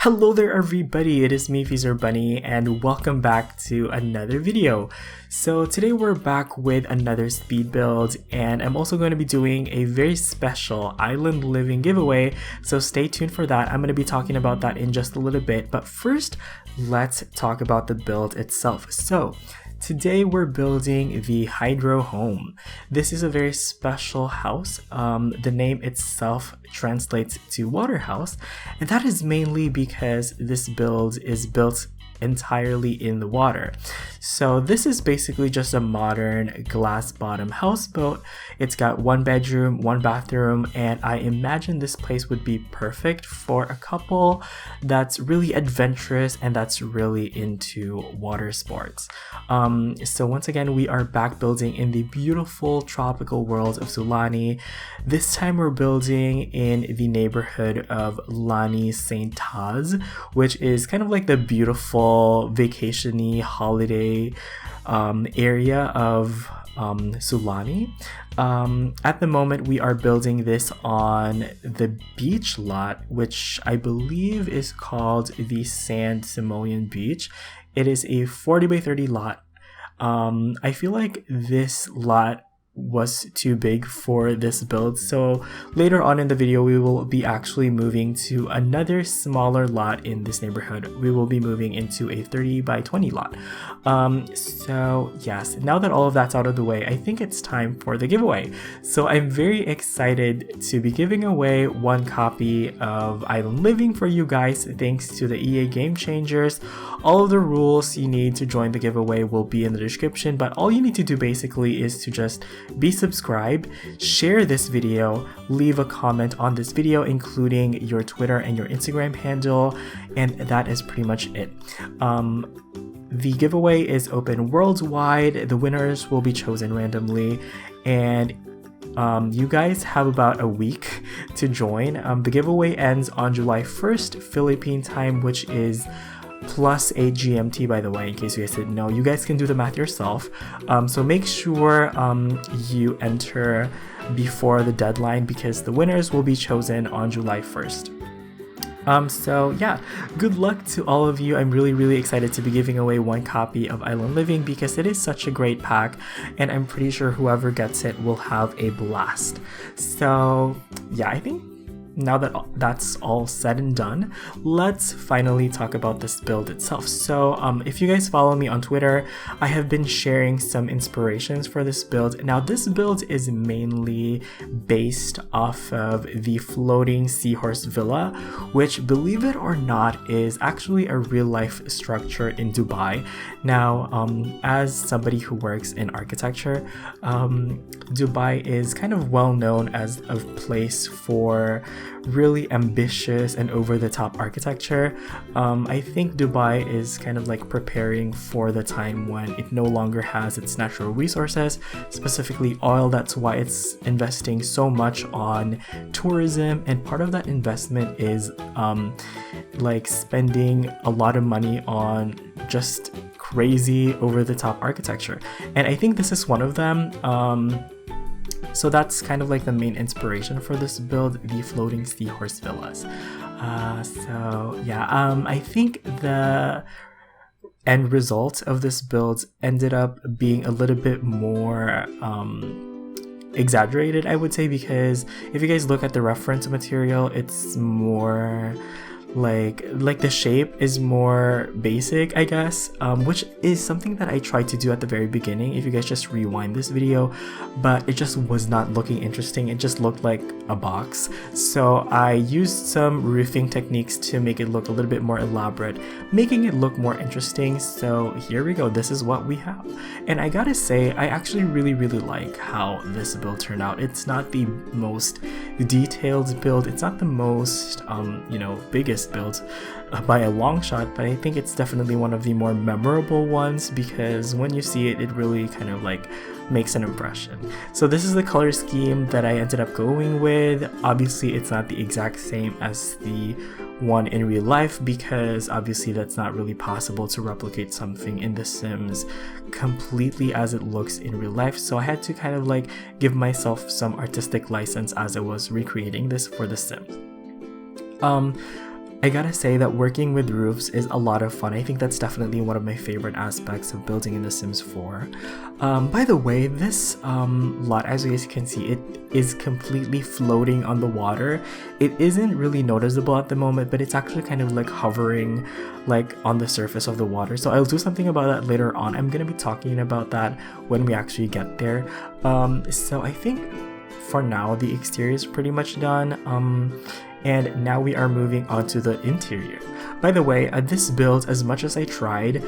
Hello there everybody, it is me XFreezerBunny and welcome back to another video. So today we're back with another speed build and I'm also going to be doing a very special island living giveaway, so stay tuned for that. I'm going to be talking about that in just a little bit, but first let's talk about the build itself. So today we're building the Hydro Home. This is a very special house. The name itself translates to water house, and that is mainly because this build is built entirely in the water. So this is basically just a modern glass bottom houseboat. It's got one bedroom, one bathroom, and I imagine this place would be perfect for a couple that's really adventurous and that's really into water sports. So once again, we are back building in the beautiful tropical world of Sulani. This time we're building in the neighborhood of Lani St. Taz, which is kind of like the beautiful vacation-y holiday area of Sulani. At the moment we are building this on the beach lot, which I believe is called the San Simoleon Beach. It is a 40 by 30 lot. I feel like this lot was too big for this build, so later on in the video we will be actually moving to another smaller lot in this neighborhood. We will be moving into a 30 by 20 lot. So yes, now that all of that's out of the way, I think it's time for the giveaway. So I'm very excited to be giving away one copy of Island Living for you guys, thanks to the EA Game Changers. All of the rules you need to join the giveaway will be in the description, but all you need to do basically is to just be subscribed, share this video, leave a comment on this video including your Twitter and your Instagram handle, and that is pretty much it. The giveaway is open worldwide. The winners will be chosen randomly, and you guys have about a week to join. The giveaway ends on July 1st Philippine time, which is +8 GMT, by the way, in case you guys didn't know. You guys can do the math yourself. So make sure you enter before the deadline because the winners will be chosen on July 1st. So yeah, good luck to all of you. I'm really excited to be giving away one copy of Island Living because it is such a great pack and I'm pretty sure whoever gets it will have a blast. So yeah, I think now that that's all said and done, let's finally talk about this build itself. So if you guys follow me on Twitter, I have been sharing some inspirations for this build. Now this build is mainly based off of the floating seahorse villa, which, believe it or not, is actually a real life structure in Dubai. Now as somebody who works in architecture, Dubai is kind of well known as a place for really ambitious and over-the-top architecture. I think Dubai is kind of like preparing for the time when it no longer has its natural resources, specifically oil. That's why it's investing so much on tourism, and part of that investment is like spending a lot of money on just crazy over-the-top architecture, and I think this is one of them. So that's kind of like the main inspiration for this build, the floating seahorse villas. So yeah, I think the end result of this build ended up being a little bit more exaggerated, I would say, because if you guys look at the reference material, it's more like the shape is more basic, I guess, which is something that I tried to do at the very beginning. If you guys just rewind this video, but it just was not looking interesting. It just looked like a box. So I used some roofing techniques to make it look a little bit more elaborate, making it look more interesting. So here we go, this is what we have, and I gotta say, I actually really like how this build turned out. It's not the most detailed build, it's not the most you know, biggest build by a long shot, but I think it's definitely one of the more memorable ones because when you see it, it really kind of like makes an impression. So this is the color scheme that I ended up going with. Obviously it's not the exact same as the one in real life because obviously that's not really possible to replicate something in The Sims completely as it looks in real life, so I had to kind of like give myself some artistic license as I was recreating this for The Sims. I gotta say that working with roofs is a lot of fun. I think that's definitely one of my favorite aspects of building in The Sims 4. By the way, this lot, as you guys can see, it is completely floating on the water. It isn't really noticeable at the moment, but it's actually kind of like hovering like on the surface of the water. So I'll do something about that later on. I'm gonna be talking about that when we actually get there. So I think for now the exterior is pretty much done. And now we are moving on to the interior. By the way, this build, as much as I tried,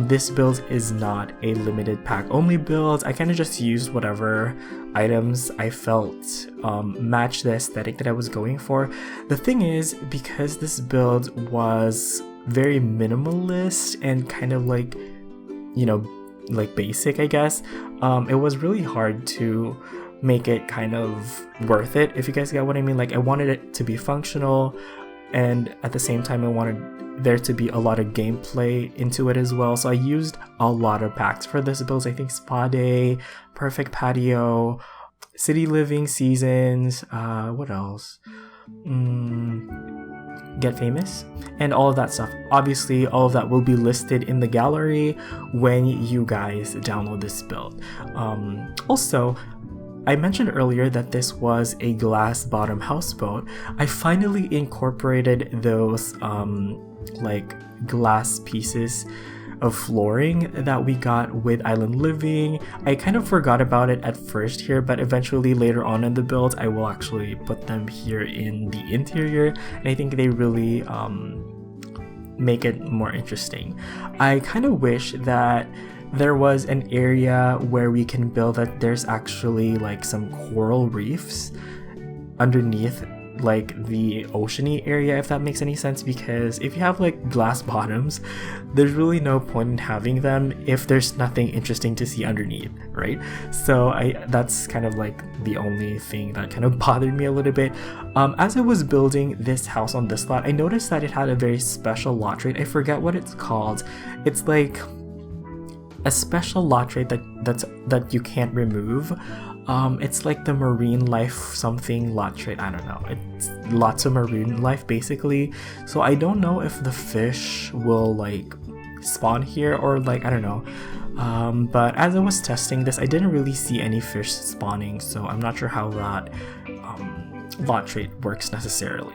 this build is not a limited pack only build. I kind of just used whatever items I felt matched the aesthetic that I was going for. The thing is, because this build was very minimalist and kind of like, you know, like basic, I guess, it was really hard to make it kind of worth it, if you guys get what I mean. Like, I wanted it to be functional, and at the same time I wanted there to be a lot of gameplay into it as well. So I used a lot of packs for this build. I think Spa Day, Perfect Patio, City Living Seasons, what else? Get Famous, and all of that stuff. Obviously, all of that will be listed in the gallery when you guys download this build. Also, I mentioned earlier that this was a glass bottom houseboat. I finally incorporated those like glass pieces of flooring that we got with Island Living. I kind of forgot about it at first here, but eventually later on in the build I will actually put them here in the interior, and I think they really make it more interesting. I kind of wish that there was an area where we can build that there's actually like some coral reefs underneath like the oceany area, if that makes any sense, because if you have like glass bottoms, there's really no point in having them if there's nothing interesting to see underneath, right? So that's kind of like the only thing that kind of bothered me a little bit. As I was building this house on this lot, I noticed that it had a very special lot trait. I forget what it's called. It's like a special lot trait that you can't remove. It's like the marine life something lot trait. I don't know. It's lots of marine life basically. So I don't know if the fish will like spawn here or like, I don't know. But as I was testing this, I didn't really see any fish spawning, so I'm not sure how that lot trait works necessarily.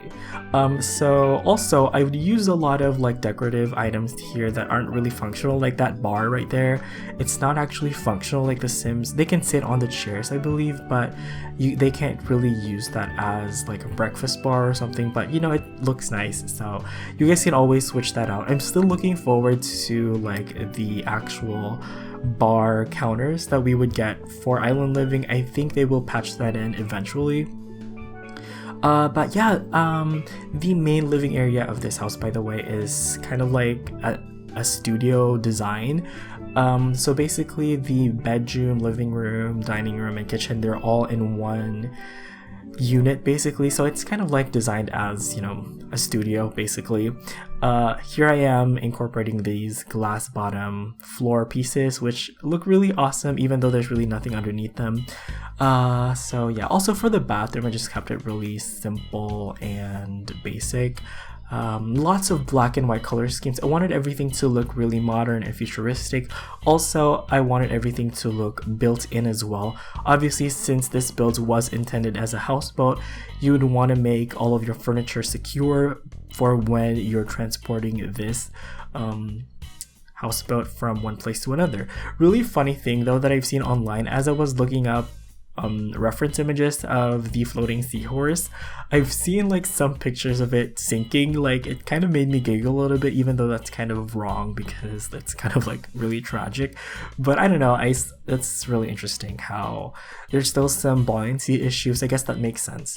So also I would use a lot of like decorative items here that aren't really functional, like that bar right there. It's not actually functional like the Sims. They can sit on the chairs, I believe, but they can't really use that as like a breakfast bar or something, but you know, it looks nice, so you guys can always switch that out. I'm still looking forward to like the actual bar counters that we would get for Island Living. I think they will patch that in eventually. But yeah, the main living area of this house, by the way, is kind of like a studio design. So basically the bedroom, living room, dining room, and kitchen, they're all in one unit basically. So it's kind of like designed as, you know, a studio basically. Here I am incorporating these glass bottom floor pieces, which look really awesome even though there's really nothing underneath them. So yeah, also for the bathroom I just kept it really simple and basic. Lots of black and white color schemes. I wanted everything to look really modern and futuristic. Also, I wanted everything to look built in as well. Obviously, since this build was intended as a houseboat, you would want to make all of your furniture secure for when you're transporting this houseboat from one place to another. Really funny thing though that I've seen online as I was looking up reference images of the floating seahorse, I've seen like some pictures of it sinking. Like, it kind of made me giggle a little bit, even though that's kind of wrong because that's kind of like really tragic. But I don't know, that's really interesting how there's still some buoyancy issues. I guess that makes sense.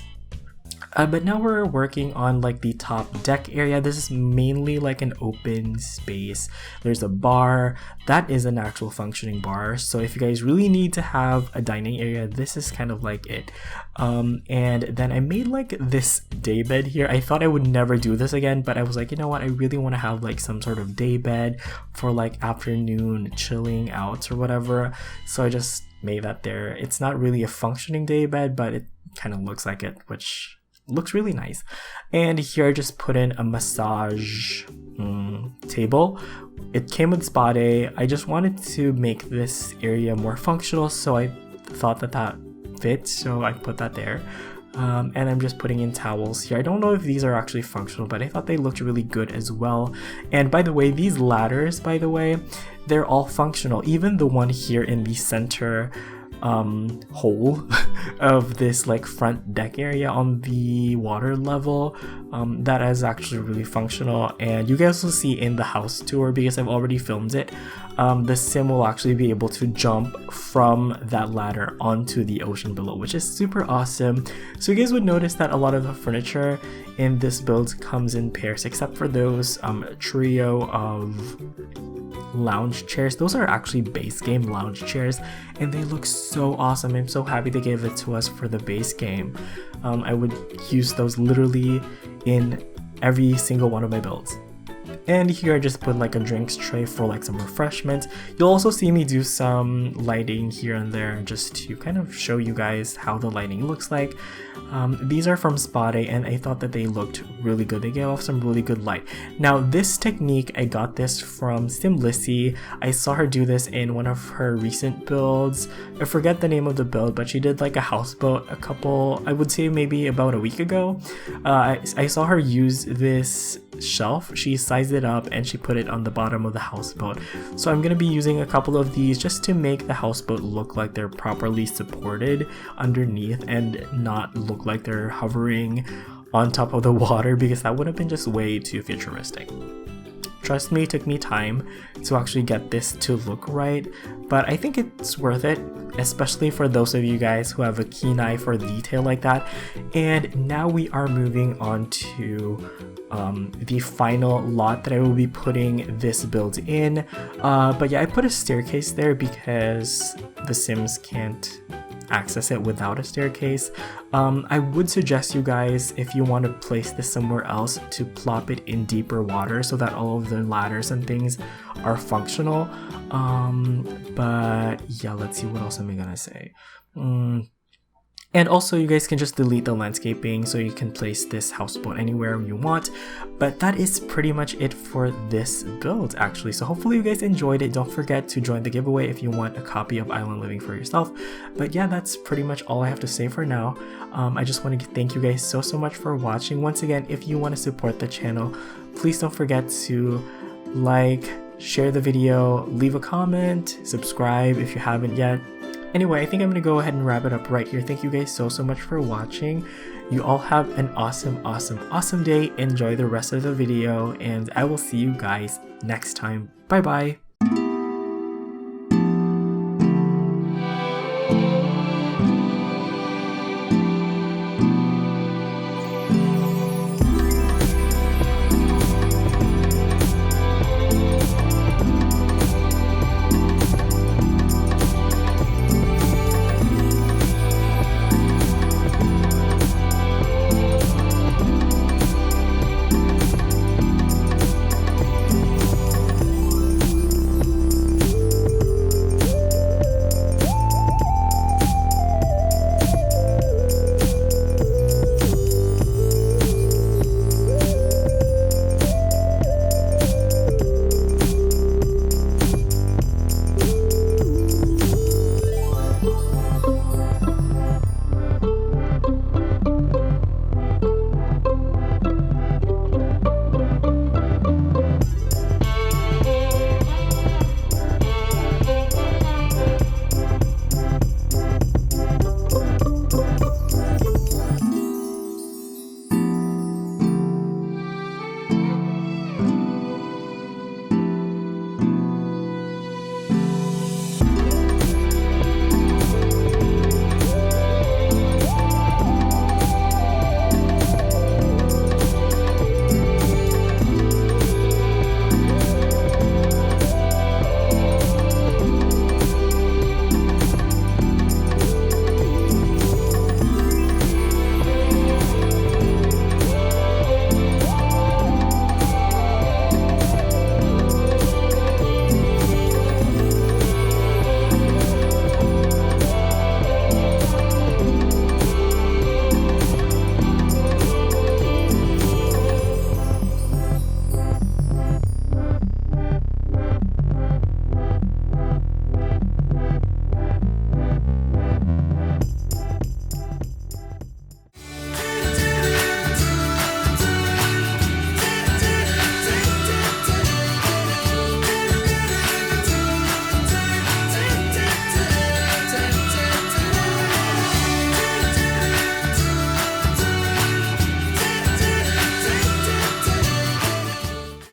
But now we're working on like the top deck area. This is mainly like an open space. There's a bar. That is an actual functioning bar. So if you guys really need to have a dining area, this is kind of like it. And then I made like this day bed here. I thought I would never do this again, but I was like, you know what? I really want to have like some sort of day bed for like afternoon chilling out or whatever. So I just made that there. It's not really a functioning day bed, but it kind of looks like it, which looks really nice. And here I just put in a massage table. It came with spa day. I just wanted to make this area more functional, so I thought that fit, so I put that there. And I'm just putting in towels here. I don't know if these are actually functional, but I thought they looked really good as well. And by the way, these ladders, by the way, they're all functional. Even the one here in the center hole of this like front deck area on the water level, that is actually really functional. And you guys will see in the house tour, because I've already filmed it, the sim will actually be able to jump from that ladder onto the ocean below, which is super awesome. So you guys would notice that a lot of the furniture in this build comes in pairs, except for those trio of lounge chairs. Those are actually base game lounge chairs, and they look so awesome. I'm so happy they gave it to us for the base game. I would use those literally in every single one of my builds. And here I just put like a drinks tray for like some refreshments. You'll also see me do some lighting here and there just to kind of show you guys how the lighting looks like. These are from Spa Day, and I thought that they looked really good. They gave off some really good light. Now this technique, I got this from Simlissy. I saw her do this in one of her recent builds. I forget the name of the build, but she did like a houseboat a couple, I would say maybe about a week ago. I saw her use this shelf. She sized it up and she put it on the bottom of the houseboat. So I'm going to be using a couple of these just to make the houseboat look like they're properly supported underneath and not look like they're hovering on top of the water, because that would have been just way too futuristic. Trust me, it took me time to actually get this to look right, but I think it's worth it, especially for those of you guys who have a keen eye for detail like that. And now we are moving on to the final lot that I will be putting this build in. But yeah, I put a staircase there because the Sims can't access it without a staircase. I would suggest you guys, if you want to place this somewhere else, to plop it in deeper water so that all of the ladders and things are functional. But yeah, let's see, what else am I gonna say? And also you guys can just delete the landscaping so you can place this houseboat anywhere you want. But that is pretty much it for this build actually. So hopefully you guys enjoyed it. Don't forget to join the giveaway if you want a copy of Island Living for yourself. But yeah, that's pretty much all I have to say for now. I just want to thank you guys so much for watching. Once again, if you want to support the channel, please don't forget to like, share the video, leave a comment, subscribe if you haven't yet. Anyway, I think I'm going to go ahead and wrap it up right here. Thank you guys so much for watching. You all have an awesome day. Enjoy the rest of the video, and I will see you guys next time. Bye bye.